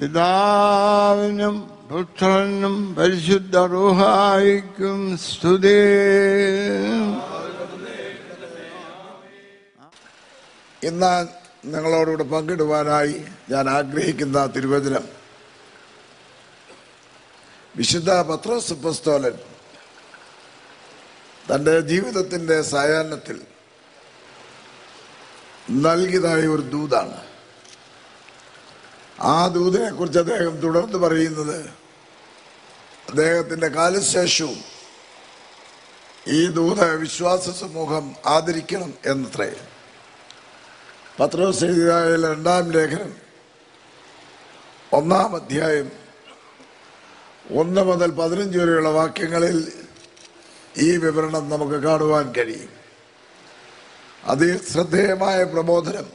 പിതാവിനും പുത്രനും പരിശുദ്ധ റൂഹായിക്കും സ്തുതി. ഇന്ന് നിങ്ങളോടുകൂടെ പങ്കിടുവാനായി ഞാൻ ആഗ്രഹിക്കുന്ന തിരുവചനം വിശുദ്ധ പത്രോസ് അപ്പോസ്തലൻ തൻ്റെ ജീവിതത്തിൻ്റെ സായാഹ്നത്തിൽ നൽകിയതായ ഒരു ദൂതാണ്. ആ ദൂതിനെ കുറിച്ച് അദ്ദേഹം തുടർന്ന് പറയുന്നത് അദ്ദേഹത്തിൻ്റെ കാലശേഷവും ഈ ദൂത വിശ്വാസ സമൂഹം ആദരിക്കണം എന്നത്രേ. പത്രോസ് എഴുതിയ 2-ാം ലേഖനം 1-ാം അധ്യായം 1 മുതൽ 15 വരെയുള്ള വാക്യങ്ങളിൽ ഈ വിവരണം നമുക്ക് കാണുവാൻ കഴിയും. അതിൽ ശ്രദ്ധേയമായ പ്രബോധനം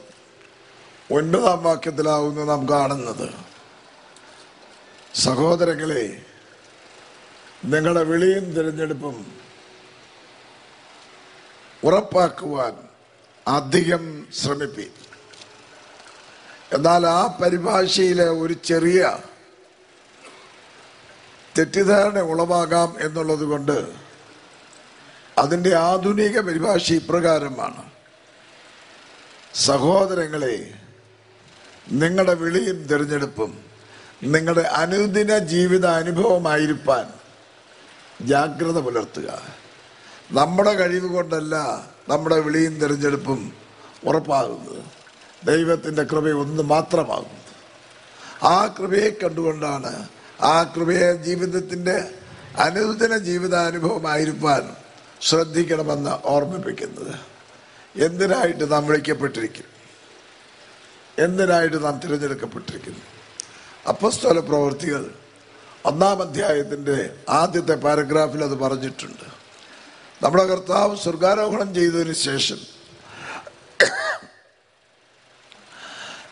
9-ാം വാക്യത്തിലാവുന്നു നാം കാണുന്നത്. സഹോദരങ്ങളെ, നിങ്ങളുടെ വിളിയും തിരഞ്ഞെടുപ്പും ഉറപ്പാക്കുവാൻ അധികം ശ്രമിപ്പീൻ. എന്നാൽ ആ പരിഭാഷയിലെ ഒരു ചെറിയ തെറ്റിദ്ധാരണ ഉളവാകാം എന്നുള്ളത് കൊണ്ട് അതിൻ്റെ ആധുനിക പരിഭാഷ ഇപ്രകാരമാണ്: സഹോദരങ്ങളെ, നിങ്ങളുടെ വിളിയും തിരഞ്ഞെടുപ്പും നിങ്ങളുടെ അനുദിന ജീവിത അനുഭവമായിരിക്കാൻ ജാഗ്രത പുലർത്തുക. നമ്മുടെ കഴിവ് കൊണ്ടല്ല നമ്മുടെ വിളിയും തിരഞ്ഞെടുപ്പും ഉറപ്പാകുന്നത്, ദൈവത്തിൻ്റെ കൃപ ഒന്ന് മാത്രമാകുന്നത്. ആ കൃപയെ കണ്ടുകൊണ്ടാണ് ആ കൃപയെ ജീവിതത്തിൻ്റെ അനുദിന ജീവിതാനുഭവമായിരിക്കാൻ ശ്രദ്ധിക്കണമെന്ന് ഓർമ്മിപ്പിക്കുന്നത്. എന്തിനായിട്ട് നാം വിളിക്കപ്പെട്ടിരിക്കുന്നു? എന്തിനായിട്ട് നാം തിരഞ്ഞെടുക്കപ്പെട്ടിരിക്കുന്നു? അപ്പോസ്തല പ്രവൃത്തികൾ 1-ാം അധ്യായത്തിൻ്റെ ആദ്യത്തെ പാരഗ്രാഫിൽ അത് പറഞ്ഞിട്ടുണ്ട്. നമ്മുടെ കർത്താവ് സ്വർഗാരോഹണം ചെയ്തതിന് ശേഷം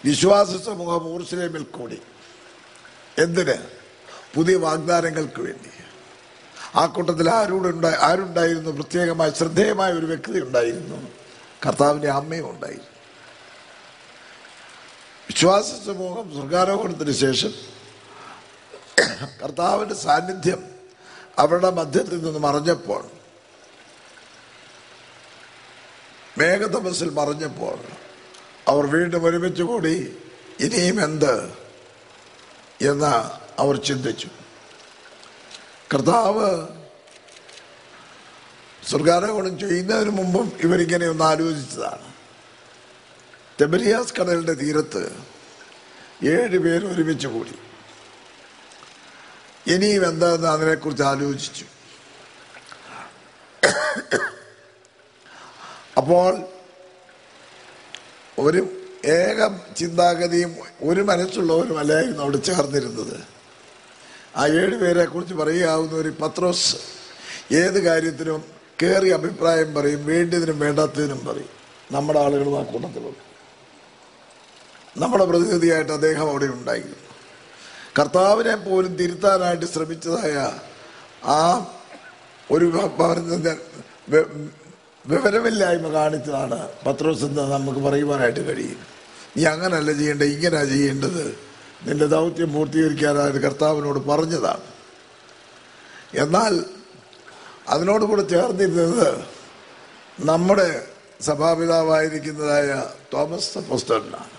വിശ്വാസ സമൂഹം യെരൂശലേമിൽ കൂടി. എന്തിന്? പുതിയ വാഗ്ദാനങ്ങൾക്ക് വേണ്ടി. ആ കൂട്ടത്തിൽ ആരുണ്ടായിരുന്നു? പ്രത്യേകമായി ശ്രദ്ധേയമായ ഒരു വ്യക്തി ഉണ്ടായിരുന്നു. കർത്താവിൻ്റെ അമ്മയും ഉണ്ടായിരുന്നു. വിശ്വാസ സമൂഹം സ്വർഗാരോഹണത്തിന് ശേഷം കർത്താവിൻ്റെ സാന്നിധ്യം അവരുടെ മധ്യത്തിൽ നിന്ന് മറഞ്ഞപ്പോൾ, മേഘതമസിൽ മറഞ്ഞപ്പോൾ അവർ വീണ്ടും ഒരുമിച്ച് കൂടി ഇനിയും എന്ത് എന്ന് അവർ ചിന്തിച്ചു. കർത്താവ് സ്വർഗാരോഹണം ചെയ്യുന്നതിന് മുമ്പും ഇവരിങ്ങനെ ഒന്ന് ആലോചിച്ചതാണ്. തിബരിയാസ് കടലിൻ്റെ തീരത്ത് 7 പേര് ഒരുമിച്ച് കൂടി ഇനിയും എന്താണെന്ന് അതിനെക്കുറിച്ച് ആലോചിച്ചു. അപ്പോൾ ഒരു ഏക ചിന്താഗതിയും ഒരു മനസ്സുള്ളവരുമല്ലായിരുന്നു അവിടെ ചേർന്നിരുന്നത്. ആ 7 പേരെ കുറിച്ച് പറയാവുന്ന ഒരു പത്രോസ് ഏത് കാര്യത്തിനും കയറി അഭിപ്രായം പറയും, വേണ്ടിയതിനും വേണ്ടാത്തതിനും പറയും. നമ്മുടെ ആളുകളും ആ കൂട്ടത്തിലുണ്ട്. നമ്മുടെ പ്രതിനിധിയായിട്ട് അദ്ദേഹം അവിടെ ഉണ്ടായിരുന്നു. കർത്താവിനെ പോലും തിരുത്താനായിട്ട് ശ്രമിച്ചതായ ആ ഒരു വിവരമില്ലായ്മ കാണിച്ചതാണ് പത്രോസ് എന്ന് നമുക്ക് പറയുവാനായിട്ട് കഴിയും. നീ അങ്ങനല്ല ചെയ്യേണ്ടത്, ഇങ്ങനെയാണ് ചെയ്യേണ്ടത്, നിന്റെ ദൗത്യം പൂർത്തീകരിക്കാനായിട്ട് കർത്താവിനോട് പറഞ്ഞതാണ്. എന്നാൽ അതിനോടുകൂടെ ചേർന്നിരുന്നത് നമ്മുടെ സഭാപിതാവായിരിക്കുന്നതായ തോമസ് അപ്പോസ്തലനാണ്.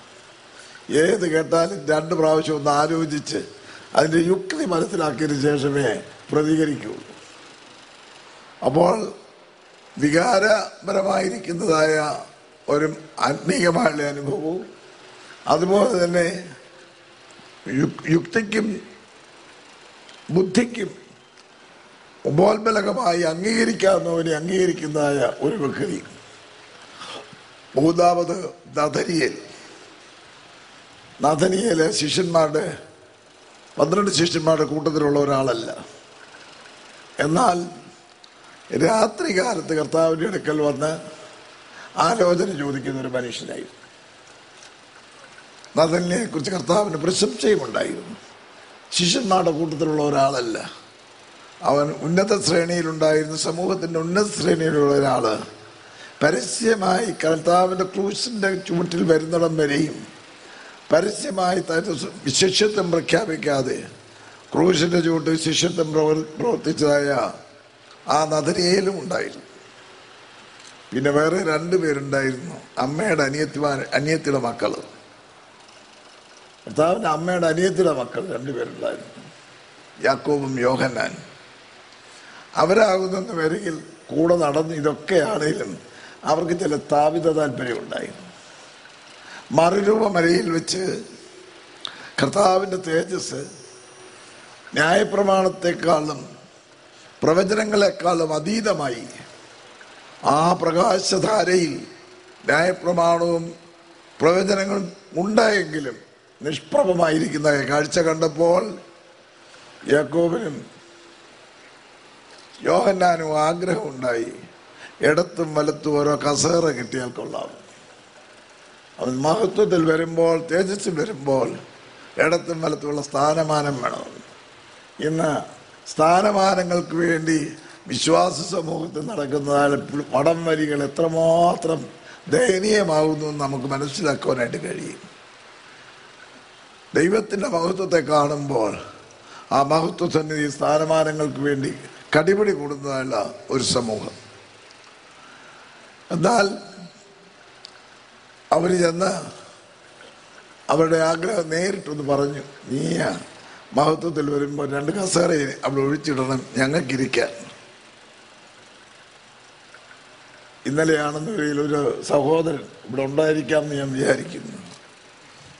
ഏത് കേട്ടാലും 2 പ്രാവശ്യം ഒന്ന് ആലോചിച്ച് അതിൻ്റെ യുക്തി മനസ്സിലാക്കിയതിന് ശേഷമേ പ്രതികരിക്കുകയുള്ളൂ. അപ്പോൾ വികാരപരമായിരിക്കുന്നതായ ഒരു ആത്മീയമായുള്ള അനുഭവവും അതുപോലെ തന്നെ യുക്തിക്കും ബുദ്ധിക്കും ഉപോത്ബലകമായി അംഗീകരിക്കാവുന്നവനെ അംഗീകരിക്കുന്നതായ ഒരു വ്യക്തി. 3-ാമത് നഥനിയേൽ ശിഷ്യന്മാരുടെ 12 ശിഷ്യന്മാരുടെ കൂട്ടത്തിലുള്ള ഒരാളല്ല. എന്നാൽ രാത്രി കാലത്ത് കർത്താവിൻ്റെ അടുക്കൽ വന്ന് ആലോചന ചോദിക്കുന്ന ഒരു മനുഷ്യനായിരുന്നു. നഥനിയെ കുറിച്ച് കർത്താവിന് പ്രശംസയും ഉണ്ടായിരുന്നു. ശിഷ്യന്മാരുടെ കൂട്ടത്തിലുള്ള ഒരാളല്ല, അവൻ ഉന്നത ശ്രേണിയിലുണ്ടായിരുന്ന സമൂഹത്തിൻ്റെ ഉന്നത ശ്രേണിയിലുള്ള ഒരാൾ. പരസ്യമായി കർത്താവിൻ്റെ ക്രൂശിൻ്റെ ചുവട്ടിൽ വരുന്നിടം വരെയും പരസ്യമായി തന്റെ ശിഷ്യത്വം പ്രഖ്യാപിക്കാതെ ക്രൂശിന്റെ ചുവട്ടിൽ ശിഷ്യത്വം പ്രവർത്തിച്ചതായ ആ നദനയേലും ഉണ്ടായിരുന്നു. പിന്നെ വേറെ 2 പേരുണ്ടായിരുന്നു, അമ്മയുടെ അനിയത്തിയുടെ മക്കൾ. കർത്താവിൻ്റെ അമ്മയുടെ അനിയത്തിയുടെ മക്കൾ 2 പേരുണ്ടായിരുന്നു, യാക്കോബും യോഹന്നാൻ. അവരാകുന്ന വരികിൽ കൂടെ നടന്ന് ഇതൊക്കെയാണേലും അവർക്ക് ചില സ്ഥാപിത താല്പര്യം ഉണ്ടായിരുന്നു. മറുരൂപമലയിൽ വെച്ച് കർത്താവിൻ്റെ തേജസ് ന്യായപ്രമാണത്തെക്കാളും പ്രവചനങ്ങളെക്കാളും അതീതമായി ആ പ്രകാശധാരയിൽ ന്യായപ്രമാണവും പ്രവചനങ്ങളും ഉണ്ടായെങ്കിലും നിഷ്പ്രഭമായിരിക്കുന്ന കാഴ്ച കണ്ടപ്പോൾ യാക്കോബിനും യോഹന്നാനും ആഗ്രഹമുണ്ടായി, ഇടത്തും വലത്തും ഓരോ കസേര കിട്ടിയാൽ കൊള്ളാം. അവൻ മഹത്വത്തിൽ വരുമ്പോൾ, തേജസ്സിൽ വരുമ്പോൾ ഇടത്തും വലത്തുമുള്ള സ്ഥാനമാനം വേണം. ഇന്ന് സ്ഥാനമാനങ്ങൾക്ക് വേണ്ടി വിശ്വാസ സമൂഹത്തിൽ നടക്കുന്നതായ പടം വരികൾ എത്രമാത്രം ദയനീയമാകുന്നു എന്ന് നമുക്ക് മനസ്സിലാക്കുവാനായിട്ട് കഴിയും. ദൈവത്തിൻ്റെ മഹത്വത്തെ കാണുമ്പോൾ ആ മഹത്വ സന്നിധി സ്ഥാനമാനങ്ങൾക്ക് വേണ്ടി കടിപിടി കൂടുന്നതല്ല ഒരു സമൂഹം. എന്നാൽ അവർ ചെന്ന് അവരുടെ ആഗ്രഹം നേരിട്ടൊന്ന് പറഞ്ഞു, നീ മഹത്വത്തിൽ വരുമ്പോൾ 2 കസേര അവിടെ ഒഴിച്ചിടണം, ഞങ്ങൾക്കിരിക്കാൻ. ഇന്നലെയാണെന്ന് ഒരു സഹോദരൻ ഇവിടെ ഉണ്ടായിരിക്കാമെന്ന് ഞാൻ വിചാരിക്കുന്നു.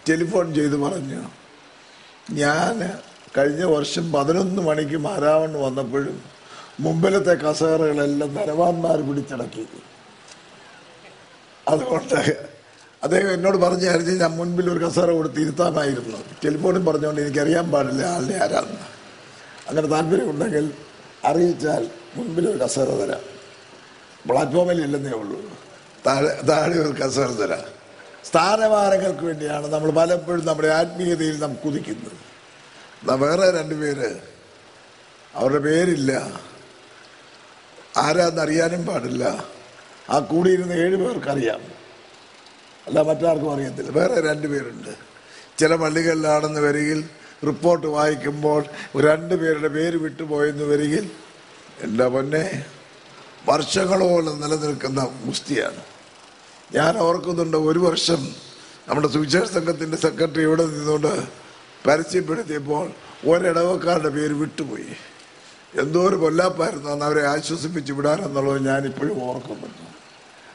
ടെലിഫോൺ ചെയ്ത് പറഞ്ഞു, ഞാൻ കഴിഞ്ഞ വർഷം 11 മണിക്ക് മാരാവണ്ണ് വന്നപ്പോഴും മുമ്പിലത്തെ കസേരകളെല്ലാം ധനവാന്മാർ പിടിച്ചടക്കി. അതുകൊണ്ട് അദ്ദേഹം എന്നോട് പറഞ്ഞായിരുന്നു, ഞാൻ മുൻപിൽ ഒരു കസേര കൊടുത്ത് ഇരുത്താമായിരുന്നു. ടെലിഫോണിൽ പറഞ്ഞുകൊണ്ട് എനിക്കറിയാൻ പാടില്ല ആളിനെ ആരാന്ന്. അങ്ങനെ താല്പര്യമുണ്ടെങ്കിൽ അറിയിച്ചാൽ മുൻപിൽ ഒരു കസേര തരാം. പ്ലാറ്റ്ഫോമിൽ ഇല്ലെന്നേ ഉള്ളൂ, താഴെ ഒരു കസേര തരാം. സ്ഥാനമാനങ്ങൾക്ക് വേണ്ടിയാണ് നമ്മൾ പലപ്പോഴും നമ്മുടെ ആത്മീയതയിൽ നാം കുതിക്കുന്നത്. വേറെ 2 പേര്, അവരുടെ പേരില്ല, ആരാന്നറിയാനും പാടില്ല. ആ കൂടിയിരുന്ന 7 പേർക്കറിയാം, അല്ല മറ്റാർക്കും അറിയത്തില്ല. വേറെ 2 പേരുണ്ട്. ചില പള്ളികളിലാണെന്ന് വരികിൽ റിപ്പോർട്ട് വായിക്കുമ്പോൾ 2 പേരുടെ പേര് വിട്ടുപോയെന്ന് വരികിൽ എൻ്റെ പൊന്നെ വർഷങ്ങളോളം നിലനിൽക്കുന്ന ഗുസ്തിയാണ്. ഞാൻ ഓർക്കുന്നുണ്ട്, ഒരു വർഷം നമ്മുടെ സുവിശേഷ സംഘത്തിൻ്റെ സെക്രട്ടറി ഇവിടെ നിന്നുകൊണ്ട് പരസ്യപ്പെടുത്തിയപ്പോൾ ഒരിടവക്കാരുടെ പേര് വിട്ടുപോയി. എന്തോ ഒരു കൊല്ലാപ്പായിരുന്നു അന്ന് അവരെ ആശ്വസിപ്പിച്ച് വിടാനെന്നുള്ളത് ഞാനിപ്പോഴും ഓർക്കുന്നുണ്ട്.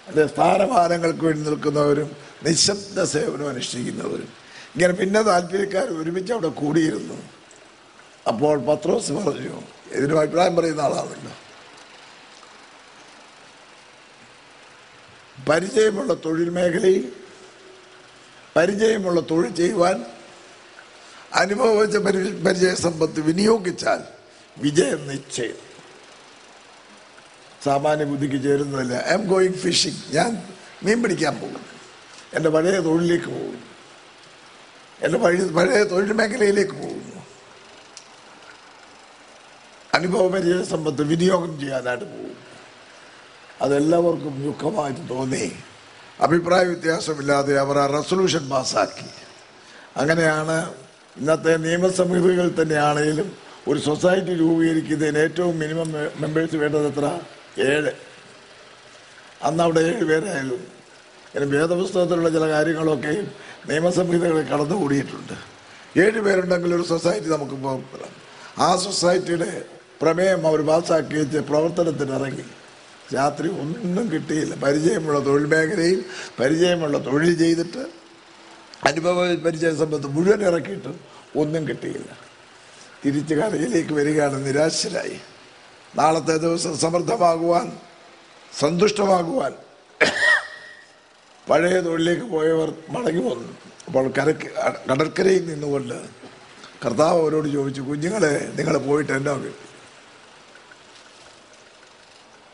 അല്ലെ, സ്ഥാനമാനങ്ങൾക്ക് വേണ്ടി നിൽക്കുന്നവരും നിശബ്ദ സേവനം അനുഷ്ഠിക്കുന്നവരും ഇങ്ങനെ പിന്നെ താല്പര്യക്കാർ ഒരുമിച്ച് അവിടെ കൂടിയിരുന്നു. അപ്പോൾ പത്രോസ് പറഞ്ഞു, ഇതിനും അഭിപ്രായം പറയുന്ന ആളാണല്ലോ, പരിചയമുള്ള തൊഴിൽ മേഖലയിൽ പരിചയമുള്ള തൊഴിൽ ചെയ്യുവാൻ അനുഭവിച്ച പരിചയ സമ്പത്ത് വിനിയോഗിച്ചാൽ വിജയം നിശ്ചയം. സാമാന്യ ബുദ്ധിക്ക് ചേരുന്നതല്ല. ഐ എം ഗോയിങ് ഫിഷിംഗ്, ഞാൻ മീൻ പിടിക്കാൻ പോകും, എൻ്റെ പഴയ തൊഴിലിലേക്ക് പോകുന്നു, എൻ്റെ പഴയ തൊഴിൽ മേഖലയിലേക്ക് പോകുന്നു. അനുഭവ പരിചയ സമ്പത്ത് വിനിയോഗം ചെയ്യാനായിട്ട് പോകും. അതെല്ലാവർക്കും ദുഃഖമായിട്ട് തോന്നി. അഭിപ്രായ വ്യത്യാസമില്ലാതെ അവർ ആ റെസൊല്യൂഷൻ പാസ്സാക്കി. അങ്ങനെയാണ് ഇന്നത്തെ നിയമസമിതികൾ തന്നെയാണെങ്കിലും ഒരു സൊസൈറ്റി രൂപീകരിക്കുന്നതിന് ഏറ്റവും മിനിമം മെമ്പേഴ്സ് വേണ്ടത് എത്ര? 7. അന്ന് അവിടെ 7 പേരായിരുന്നു. ഇങ്ങനെ വേദപുസ്തകത്തിലുള്ള ചില കാര്യങ്ങളൊക്കെയും നിയമസംഹിതകളിൽ കടന്നുകൂടിയിട്ടുണ്ട്. 7 പേരുണ്ടെങ്കിൽ ഒരു സൊസൈറ്റി നമുക്ക് പോകാം. ആ സൊസൈറ്റിയുടെ പ്രമേയം അവർ പാസ്സാക്കി വെച്ച് പ്രവർത്തനത്തിനിറങ്ങി. രാത്രി ഒന്നും കിട്ടിയില്ല. പരിചയമുള്ള തൊഴിൽ മേഖലയിൽ പരിചയമുള്ള തൊഴിൽ ചെയ്തിട്ട് അനുഭവ പരിചയ സമ്പത്ത് മുഴുവൻ ഇറക്കിയിട്ട് ഒന്നും കിട്ടിയില്ല. തിരിച്ച് കരയിലേക്ക് വരികയാണ് നിരാശരായി. നാളത്തെ ദിവസം സമൃദ്ധമാകുവാൻ, സന്തുഷ്ടമാകുവാൻ പഴയ തൊഴിലേക്ക് പോയവർ മടങ്ങി വന്നു. അപ്പോൾ കടൽക്കരയിൽ നിന്നുകൊണ്ട് കർത്താവ് അവരോട് ചോദിച്ചു, കുഞ്ഞുങ്ങളെ നിങ്ങൾ പോയിട്ട് എന്നോ കിട്ടി?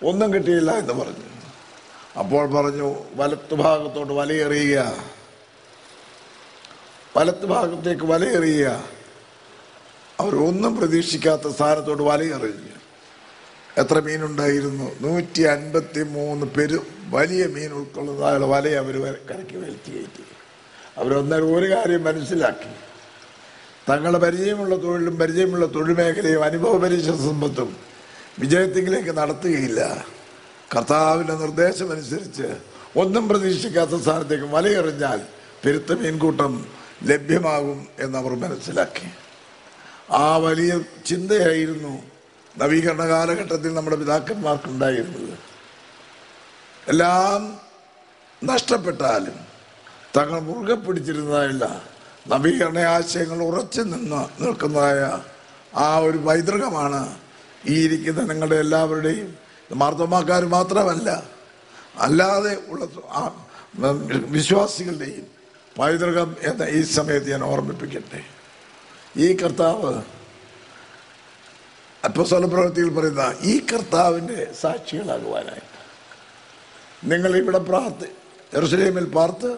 ഒന്നും കിട്ടിയില്ല എന്ന് പറഞ്ഞു. അപ്പോൾ പറഞ്ഞു, വലത്തുഭാഗത്തോട്ട് വലയെറിയുക, വലത്തുഭാഗത്തേക്ക് വലയെറിയുക. അവരൊന്നും പ്രതീക്ഷിക്കാത്ത സ്ഥാനത്തോട്ട് വലയെറിഞ്ഞു. എത്ര മീനുണ്ടായിരുന്നു? 153 വലിയ മീൻ ഉൾക്കൊള്ളുന്നതായുള്ള വലയെ അവർ കരയ്ക്ക് വലിച്ചു കയറ്റി. അവരൊന്നേരം ഒരു കാര്യം മനസ്സിലാക്കി. തങ്ങളുടെ പരിചയമുള്ള തൊഴിലും പരിചയമുള്ള തൊഴിൽ മേഖലയും അനുഭവപരിചയ സമ്പത്തും വിജയത്തിലേക്ക് നടത്തുകയില്ല. കർത്താവിൻ്റെ നിർദ്ദേശമനുസരിച്ച് ഒന്നും പ്രതീക്ഷിക്കാത്ത സ്ഥാനത്തേക്ക് മലയെറിഞ്ഞാൽ പെരുത്ത മീൻകൂട്ടം ലഭ്യമാകും എന്നവർ മനസ്സിലാക്കി. ആ വലിയ ചിന്തയായിരുന്നു നവീകരണ കാലഘട്ടത്തിൽ നമ്മുടെ പിതാക്കന്മാർക്കുണ്ടായിരുന്നത്. എല്ലാം നഷ്ടപ്പെട്ടാലും തങ്ങൾ മുറുകെ പിടിച്ചിരുന്നതായുള്ള നവീകരണ ആശയങ്ങൾ ഉറച്ചു നിൽക്കുന്നതായ ആ ഒരു പൈതൃകമാണ് ഈ ഇരിക്കുന്ന നിങ്ങളുടെ എല്ലാവരുടെയും, മാർത്തോമാക്കാർ മാത്രമല്ല, അല്ലാതെ ഉള്ള വിശ്വാസികളുടെയും പൈതൃകം എന്ന ഈ സമയത്ത് ഞാൻ ഓർമ്മിപ്പിക്കട്ടെ. ഈ കർത്താവ് അപ്പോസ്തല പ്രവൃത്തിയിൽ പറയുന്ന ഈ കർത്താവിൻ്റെ സാക്ഷികളാകുവാനായിട്ട് നിങ്ങൾ ഇവിടെ യെരൂശലേമിൽ പാർത്ത്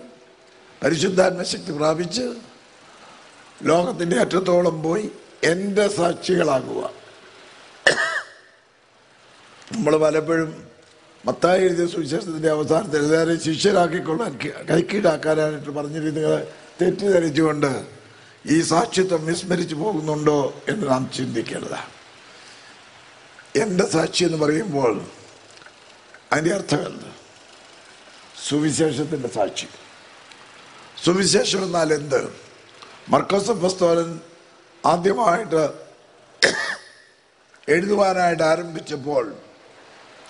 പരിശുദ്ധാത്മ ശക്തി പ്രാപിച്ച് ലോകത്തിൻ്റെ അറ്റത്തോളം പോയി എൻ്റെ സാക്ഷികളാകുക. നമ്മൾ പലപ്പോഴും മത്തായി എഴുതിയ സുവിശേഷത്തിൻ്റെ അവസാനത്തിൽ എല്ലാവരെയും ശിഷ്യരാക്കിക്കൊള്ളാൻ കൈക്കീഴാക്കാനായിട്ട് പറഞ്ഞിരുന്നത് തെറ്റിദ്ധരിച്ചുകൊണ്ട് ഈ സാക്ഷിത്വം വിസ്മരിച്ചു പോകുന്നുണ്ടോ എന്ന് നാം ചിന്തിക്കേണ്ടതാണ്. എൻ്റെ സാക്ഷി എന്ന് പറയുമ്പോൾ അതിൻ്റെ അർത്ഥമല്ല, സുവിശേഷത്തിൻ്റെ സാക്ഷി. സുവിശേഷം എന്നാൽ എന്ത്? മർക്കോസ് അപ്പോസ്തലൻ ആദ്യമായിട്ട് എഴുതുവാനായിട്ട് ആരംഭിച്ചപ്പോൾ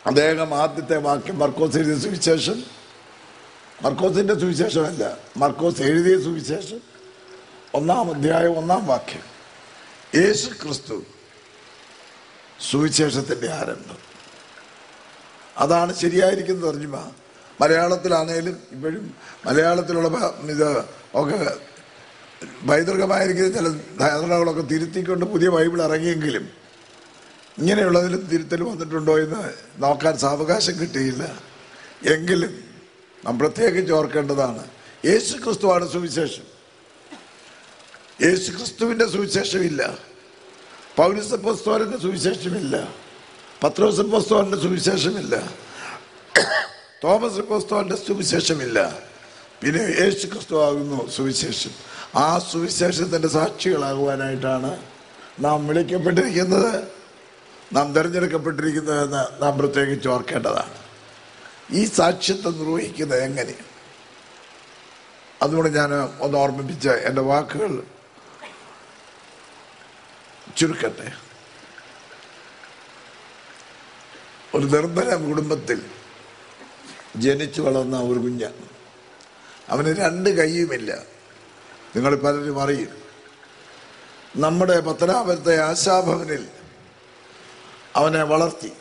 അദ്ദേഹം ആദ്യത്തെ വാക്യം മർക്കോസ് എഴുതിയ സുവിശേഷം, മർക്കോസിൻ്റെ സുവിശേഷമല്ല, മർക്കോസ് എഴുതിയ സുവിശേഷം 1-ാം അധ്യായം 1-ാം വാക്യം, യേശു ക്രിസ്തു സുവിശേഷത്തിൻ്റെ ആരംഭം. അതാണ് ശരിയായിരിക്കുന്ന തർജ്ജിമ. മലയാളത്തിലാണേലും ഇപ്പോഴും മലയാളത്തിലുള്ള ഇത് ഒക്കെ പൈതൃകമായിരിക്കുന്ന ചില ധാരണകളൊക്കെ തിരുത്തിക്കൊണ്ട് പുതിയ ബൈബിൾ ഇറങ്ങിയെങ്കിലും ഇങ്ങനെയുള്ളതിലും തിരുത്തൽ വന്നിട്ടുണ്ടോ എന്ന് നോക്കാൻ സാവകാശം കിട്ടിയില്ല. എങ്കിലും നാം പ്രത്യേകിച്ച് ഓർക്കേണ്ടതാണ്, യേശു ക്രിസ്തുവാണ് സുവിശേഷം. യേശു ക്രിസ്തുവിൻ്റെ സുവിശേഷമില്ല, പൗലോസ് അപ്പോസ്തലൻ്റെ സുവിശേഷമില്ല, പത്രോസ് അപ്പോസ്തലൻ്റെ സുവിശേഷമില്ല, തോമസ് അപ്പോസ്തലൻ്റെ സുവിശേഷമില്ല. പിന്നെ യേശു ക്രിസ്തു ആകുന്നു സുവിശേഷം. ആ സുവിശേഷത്തിൻ്റെ സാക്ഷികളാകുവാനായിട്ടാണ് നാം വിളിക്കപ്പെട്ടിരിക്കുന്നത്, നാം തിരഞ്ഞെടുക്കപ്പെട്ടിരിക്കുന്നതെന്ന് നാം പ്രത്യേകിച്ച് ഓർക്കേണ്ടതാണ്. ഈ സാക്ഷ്യത്വം നിർവഹിക്കുന്നത് എങ്ങനെ? അതുകൊണ്ട് ഞാൻ ഒന്ന് ഓർമ്മിപ്പിച്ച് എൻ്റെ വാക്കുകൾ ചുരുക്കട്ടെ. ഒരു നിർമ്മല കുടുംബത്തിൽ ജനിച്ചു വളർന്ന ഒരു കുഞ്ഞ്, അവന് 2 കൈയുമില്ല. നിങ്ങൾ പലരും അറിയും, നമ്മുടെ പത്തനാപുരത്തെ ആശാഭവനിൽ അവനെ വളർത്തി.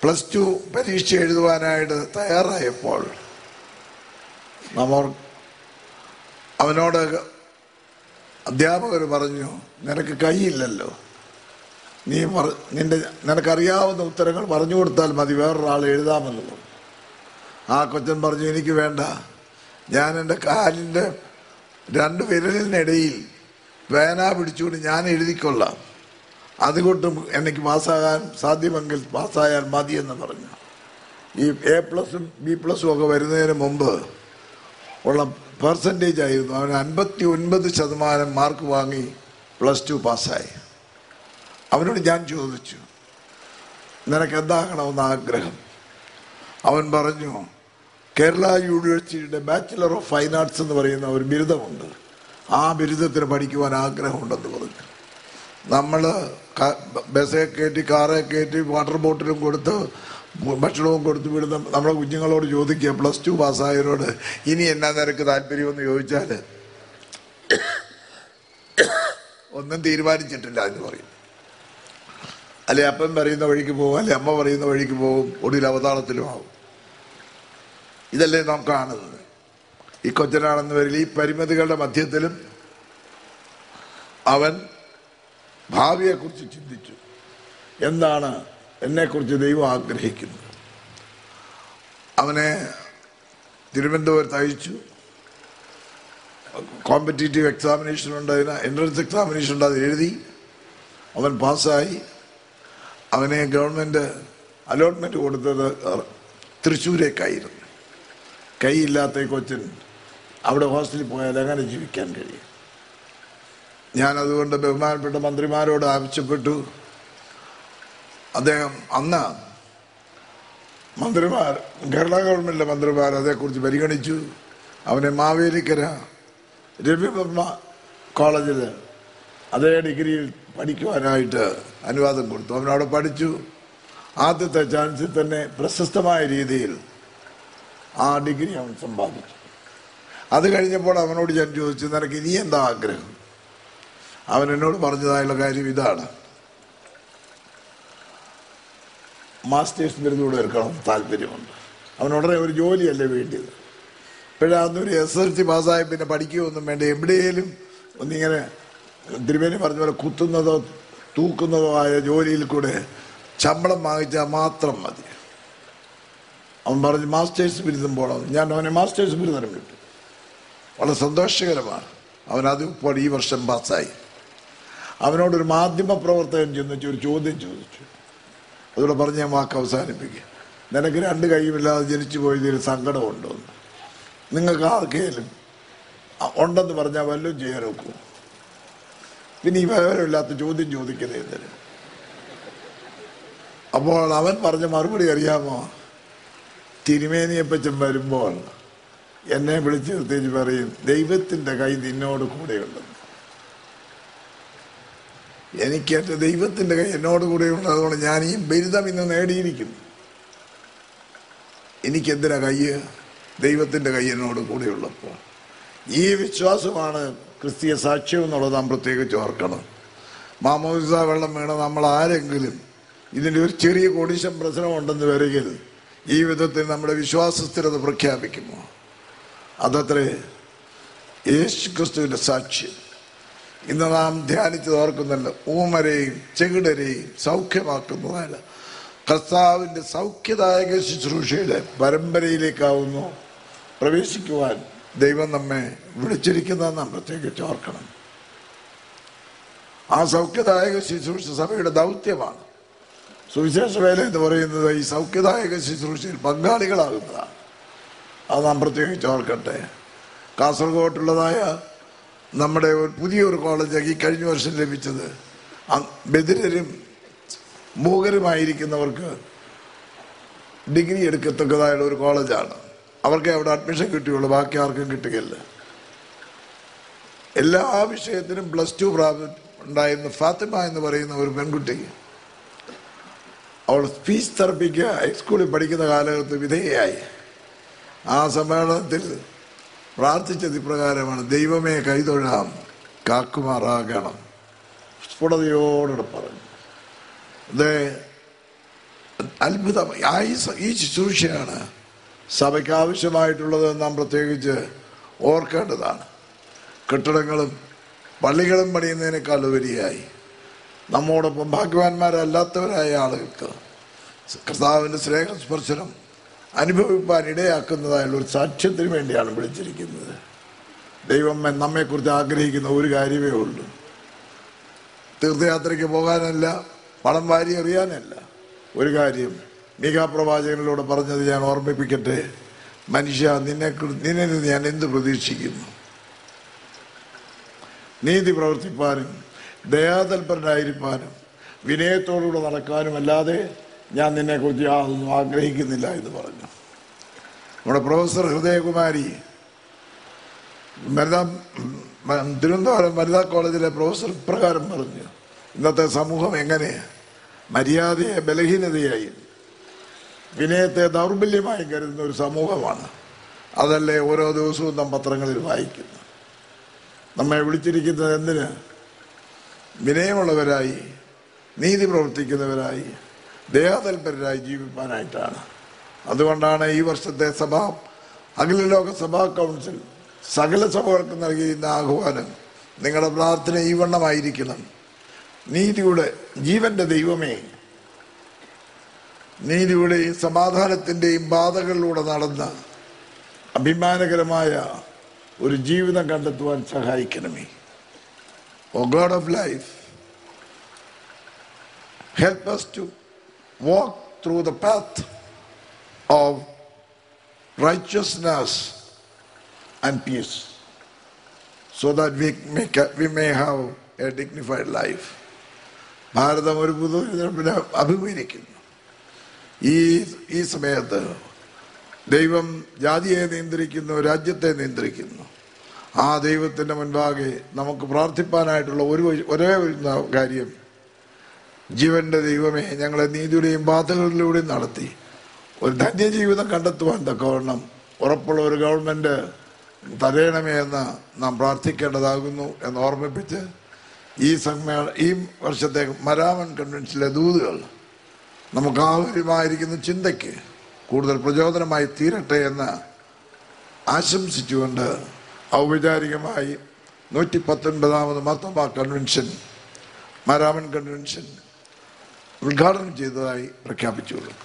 +2 പരീക്ഷ എഴുതുവാനായിട്ട് തയ്യാറായപ്പോൾ അവനോട് അധ്യാപകർ പറഞ്ഞു, നിനക്ക് കൈയില്ലല്ലോ, നിനക്കറിയാവുന്ന ഉത്തരങ്ങൾ പറഞ്ഞു കൊടുത്താൽ മതി, വേറൊരാൾ എഴുതാമെന്നുള്ളത്. ആ കൊച്ചൻ പറഞ്ഞു, എനിക്ക് വേണ്ട, ഞാൻ എൻ്റെ കാലിൻ്റെ 2 വിരലിനിടയിൽ പേന പിടിച്ചുകൊണ്ട് ഞാൻ എഴുതിക്കൊള്ളാം, അതുകൊണ്ട് എനിക്ക് പാസ്സാകാൻ സാധ്യമെങ്കിൽ പാസ്സായാൽ മതിയെന്ന് പറഞ്ഞു. ഈ A+, B+ ഒക്കെ വരുന്നതിന് മുമ്പ് ഉള്ള പെർസെൻറ്റേജ് ആയിരുന്നു. അവന് 59% മാർക്ക് വാങ്ങി +2 പാസ്സായി. അവനോട് ഞാൻ ചോദിച്ചു, നിനക്ക് എന്താകണമെന്ന് ആഗ്രഹം? അവൻ പറഞ്ഞു, കേരള യൂണിവേഴ്സിറ്റിയുടെ ബാച്ചിലർ ഓഫ് ഫൈൻ ആർട്സ് എന്ന് പറയുന്ന ഒരു ബിരുദമുണ്ട്, ആ ബിരുദത്തിന് പഠിക്കുവാൻ ആഗ്രഹമുണ്ടെന്ന് പറഞ്ഞു. നമ്മൾ ബസ്സെ കയറ്റി, കാറെ കയറ്റി, വാട്ടർ ബോട്ടിലും കൊടുത്ത്, ഭക്ഷണവും കൊടുത്ത് വിടുന്ന നമ്മളെ കുഞ്ഞുങ്ങളോട് ചോദിക്കുക, +2 പാസ്സായവരോട് ഇനി എന്നാ നിനക്ക് താല്പര്യമെന്ന് ചോദിച്ചാൽ ഒന്നും തീരുമാനിച്ചിട്ടില്ല എന്ന് പറയും. അല്ലെ അപ്പൻ പറയുന്ന വഴിക്ക് പോകും, അല്ലെ അമ്മ പറയുന്ന വഴിക്ക് പോകും, ഒടുവിൽ അവതാളത്തിലും ആവും. ഇതല്ലേ നാം കാണുന്നത്. ഈ കൊച്ചനാണെന്ന് വരില്ല, ഈ പരിമിതികളുടെ മധ്യത്തിലും അവൻ ഭാവിയെക്കുറിച്ച് ചിന്തിച്ചു. എന്താണ് എന്നെക്കുറിച്ച് ദൈവം ആഗ്രഹിക്കുന്നത്? അവനെ തിരുവനന്തപുരത്ത് അയച്ചു. കോമ്പറ്റീറ്റീവ് എക്സാമിനേഷൻ ഉണ്ട്, അതിന് എൻട്രൻസ് എക്സാമിനേഷൻ ഉണ്ട്, അത് എഴുതി. അവൻ പാസ്സായി. അവനെ ഗവൺമെൻറ് അലോട്ട്മെൻറ്റ് കൊടുത്തത് തൃശ്ശൂരേക്കായിരുന്നു. കൈയില്ലാത്ത കൊച്ചൻ അവിടെ ഹോസ്റ്റലിൽ പോയാൽ എങ്ങനെ ജീവിക്കാൻ കഴിയും? ഞാനതുകൊണ്ട് ബഹുമാനപ്പെട്ട മന്ത്രിമാരോട് ആവശ്യപ്പെട്ടു. അദ്ദേഹം അന്ന് മന്ത്രിമാർ, കേരള ഗവൺമെൻറ്റിലെ മന്ത്രിമാർ അതേക്കുറിച്ച് പരിഗണിച്ചു. അവനെ മാവേലിക്കര രവിവർമ്മ കോളേജിൽ അതേ ഡിഗ്രിയിൽ പഠിക്കുവാനായിട്ട് അനുവാദം കൊടുത്തു. അവനവിടെ പഠിച്ചു. ആദ്യത്തെ ചാൻസിൽ തന്നെ പ്രശസ്തമായ രീതിയിൽ ആ ഡിഗ്രി അവൻ സമ്പാദിച്ചു. അത് കഴിഞ്ഞപ്പോൾ അവനോട് ഞാൻ ചോദിച്ചു, നിനക്ക് ഇനി എന്താ ആഗ്രഹം? അവൻ എന്നോട് പറഞ്ഞതായുള്ള കാര്യം ഇതാണ്, മാസ്റ്റേഴ്സ് ബിരുദൂടെ എടുക്കണം താല്പര്യമുണ്ട്. അവനുടനെ ഒരു ജോലിയല്ലേ വേണ്ടിയത്. ഇപ്പോഴാന്നൊരു SSLC പാസ്സായ പിന്നെ പഠിക്കുകയൊന്നും വേണ്ട, എവിടെയെങ്കിലും ഒന്നിങ്ങനെ തിരുമേനി പറഞ്ഞ പോലെ കുത്തുന്നതോ തൂക്കുന്നതോ ആയ ജോലിയിൽ കൂടെ ശമ്പളം വാങ്ങിച്ചാൽ മാത്രം മതി. അവൻ പറഞ്ഞ് മാസ്റ്റേഴ്സ് ബിരുദം പോകണം. ഞാൻ അവനെ മാസ്റ്റേഴ്സ് ബിരുദം കിട്ടും. വളരെ സന്തോഷകരമാണ്. അവനത് ഇപ്പോൾ ഈ വർഷം പാസ്സായി. അവനോടൊരു മാധ്യമ പ്രവർത്തകൻ ചെന്നിട്ട് ഒരു ചോദ്യം ചോദിച്ചു. അതുകൂടെ പറഞ്ഞ് ഞാൻ വാക്ക് അവസാനിപ്പിക്കുക. നിനക്ക് 2 കൈയുമില്ലാതെ ജനിച്ചു പോയതിൽ സങ്കടമുണ്ടോ? നിങ്ങൾക്ക് ആർക്കെങ്കിലും ഉണ്ടെന്ന് പറഞ്ഞാൽ വല്ലതും ചെയ്യാൻ നോക്കൂ. പിന്നെ ഈ വിവരമില്ലാത്ത ചോദ്യം ചോദിക്കുന്നത് എന്തിന്? അപ്പോൾ അവൻ പറഞ്ഞ മറുപടി അറിയാമോ? തിരുമേനിയെപ്പറ്റും വരുമ്പോൾ എന്നെ വിളിച്ച് നിർത്തിച്ച് പറയും, ദൈവത്തിൻ്റെ കൈ നിന്നോട് കൂടെയുണ്ടെന്ന്. എനിക്ക് എൻ്റെ ദൈവത്തിൻ്റെ കൈ എന്നോട് കൂടെയുണ്ട്. അതുകൊണ്ട് ഞാൻ ഈ ബിരുദം ഇന്ന് നേടിയിരിക്കുന്നു. എനിക്കെന്തിനാ കൈ? ദൈവത്തിൻ്റെ കൈ എന്നോട് കൂടെയുള്ളപ്പോൾ. ഈ വിശ്വാസമാണ് ക്രിസ്തീയ സാക്ഷ്യം എന്നുള്ളത് നാം പ്രത്യേകിച്ച് ഓർക്കണം. മാമോദിസ വെള്ളം വീണ നമ്മൾ ആരെങ്കിലും ഇതിൻ്റെ ഒരു ചെറിയ കൊടിശം പ്രശ്നമുണ്ടെന്ന് വരികിൽ ഈ വിധത്തിൽ നമ്മുടെ വിശ്വാസസ്ഥിരത പ്രഖ്യാപിക്കുമോ? അതത്രേ യേശു ക്രിസ്തുവിൻ്റെ സാക്ഷ്യം. ഇന്ന് നാം ധ്യാനിച്ചത് ഓർക്കുന്നല്ലോ, ഊമരെയും ചെകിടരെയും സൗഖ്യമാക്കുന്നതല്ല, കർത്താവിൻ്റെ സൗഖ്യദായക ശുശ്രൂഷയുടെ പരമ്പരയിലേക്കാവുന്നു പ്രവേശിക്കുവാൻ ദൈവം നമ്മെ വിളിച്ചിരിക്കുന്നതെന്ന് നാം പ്രത്യേകിച്ച് ഓർക്കണം. ആ സൗഖ്യദായക ശുശ്രൂഷ സഭയുടെ ദൗത്യമാണ്. സുവിശേഷ വേല എന്ന് പറയുന്നത് ഈ സൗഖ്യദായക ശുശ്രൂഷയിൽ പങ്കാളികളാകുന്നതാണ്. അത് നാം പ്രത്യേകിച്ച് ഓർക്കട്ടെ. കാസർഗോട്ടുള്ളതായ നമ്മുടെ പുതിയൊരു കോളേജ് ഈ കഴിഞ്ഞ വർഷം ലഭിച്ചത് ബധിരരും മൂകരുമായിരിക്കുന്നവർക്ക് ഡിഗ്രി എടുക്കത്തക്കതായുള്ള ഒരു കോളേജാണ്. അവർക്ക് അവിടെ അഡ്മിഷൻ കിട്ടിയുള്ളൂ, ബാക്കി ആർക്കും കിട്ടുകയില്ല. എല്ലാ വിഷയത്തിനും +2 ഉണ്ടായിരുന്ന ഫാത്തിമ എന്ന് പറയുന്ന ഒരു പെൺകുട്ടി, അവൾ സ്പീച്ച് തെറപ്പിക്ക് ഹൈസ്കൂളിൽ പഠിക്കുന്ന കാലഘട്ടത്തിൽ വിധേയയായി. ആ സമ്മേളനത്തിൽ പ്രാർത്ഥിച്ചത് ഇപ്രകാരമാണ്: ദൈവമേ കൈതൊഴാം, കാക്കുമാറാകണം. സ്ഫുടതയോടെ പറഞ്ഞു. അത് അത്ഭുതം. ഈ ശുശ്രൂഷയാണ് സഭയ്ക്ക് ആവശ്യമായിട്ടുള്ളത്. നാം പ്രത്യേകിച്ച് ഓർക്കേണ്ടതാണ്. കെട്ടിടങ്ങളും പള്ളികളും പണിയുന്നതിനേക്കാൾ ഉപരിയായി നമ്മോടൊപ്പം ഭാഗ്യവാന്മാരല്ലാത്തവരായ ആളുകൾക്ക് കർത്താവിൻ്റെ സ്നേഹസ്പർശനം അനുഭവിപ്പാൻ ഇടയാക്കുന്നതായുള്ള ഒരു സാക്ഷ്യത്തിന് വേണ്ടിയാണ് വിളിച്ചിരിക്കുന്നത്. ദൈവം നമ്മെക്കുറിച്ച് ആഗ്രഹിക്കുന്ന ഒരു കാര്യമേ ഉള്ളൂ. തീർത്ഥയാത്രയ്ക്ക് പോകാനല്ല, പണം വാരി എറിയാനല്ല. ഒരു കാര്യം മീകാപ്രവാചകനിലൂടെ പറഞ്ഞത് ഞാൻ ഓർമ്മിപ്പിക്കട്ടെ: മനുഷ്യ, നിന്നിൽ ഞാൻ എന്ത് പ്രതീക്ഷിക്കുന്നു? നീതി പ്രവർത്തിപ്പാനും ദയാതൽപരനായിരിക്കാനും വിനയത്തോടുകൂടെ നടക്കാനും അല്ലാതെ ഞാൻ നിന്നെക്കുറിച്ച് യാതൊന്നും ആഗ്രഹിക്കുന്നില്ല എന്ന് പറഞ്ഞു. നമ്മുടെ പ്രൊഫസർ ഹൃദയകുമാരി തിരുവനന്തപുരം വനിതാ കോളേജിലെ പ്രൊഫസർ ഇപ്രകാരം പറഞ്ഞു: ഇന്നത്തെ സമൂഹം എങ്ങനെ മര്യാദയെ ബലഹീനതയായി, വിനയത്തെ ദൗർബല്യമായി കരുതുന്ന ഒരു സമൂഹമാണ്. അതല്ലേ ഓരോ ദിവസവും നാം പത്രങ്ങളിൽ വായിക്കുന്നു. നമ്മെ വിളിച്ചിരിക്കുന്നത് എന്തിന്? വിനയമുള്ളവരായി, നീതി പ്രവർത്തിക്കുന്നവരായി, ദയാതൽപരരായി ജീവിക്കാനായിട്ടാണ്. അതുകൊണ്ടാണ് ഈ വർഷത്തെ അഖിലലോക സഭാ കൗൺസിൽ സകല സഭകൾക്ക് നൽകിയിരുന്ന ആഹ്വാനം: നിങ്ങളുടെ പ്രാർത്ഥന ഈ വണ്ണമായിരിക്കണം: നീതിയുടെ ജീവന്റെ ദൈവമേ, നീതിയുടെയും സമാധാനത്തിൻ്റെയും പാതകളിലൂടെ നടന്ന അഭിമാനകരമായ ഒരു ജീവിതം കണ്ടെത്തുവാൻ സഹായിക്കണമേ. O God of life, help us to walk through the path of righteousness and peace, so that we may have a dignified life. ഭാരതം ഒരു പുതുതിരഞ്ഞെടുപ്പിനെ അഭിമുഖീകരിക്കുന്നു. ഈ സമയത്ത് ദൈവം ജാതിയെ നിയന്ത്രിക്കുന്നു, രാജ്യത്തെ നിയന്ത്രിക്കുന്നു. ആ ദൈവത്തിൻ്റെ മുൻപാകെ നമുക്ക് പ്രാർത്ഥിപ്പാനായിട്ടുള്ള ഒരേ ഒരു കാര്യം, ജീവന്റെ ദൈവമേ, ഞങ്ങളെ നീതിയുടെയും പാതകളിലൂടെയും നടത്തി ഒരു ധന്യജീവിതം കണ്ടെത്തുവാൻ തക്കവണ്ണം ഉറപ്പുള്ള ഒരു ഗവൺമെൻറ് തരയണമേ എന്ന് നാം പ്രാർത്ഥിക്കേണ്ടതാകുന്നു എന്ന് ഓർമ്മിപ്പിച്ച് ഈ വർഷത്തെ മരാമൻ കൺവെൻഷനിലെ ദൂതുകൾ നമുക്ക് ആവശ്യമായിരിക്കുന്ന ചിന്തയ്ക്ക് കൂടുതൽ പ്രചോദനമായി തീരട്ടെ എന്ന് ആശംസിച്ചുകൊണ്ട് ഔപചാരികമായി 119ാമത് മാർത്തോമാ കൺവെൻഷൻ, മരാമൻ കൺവെൻഷൻ ഉദ്ഘാടനം ചെയ്തതായി പ്രഖ്യാപിച്ചുകൊള്ളും.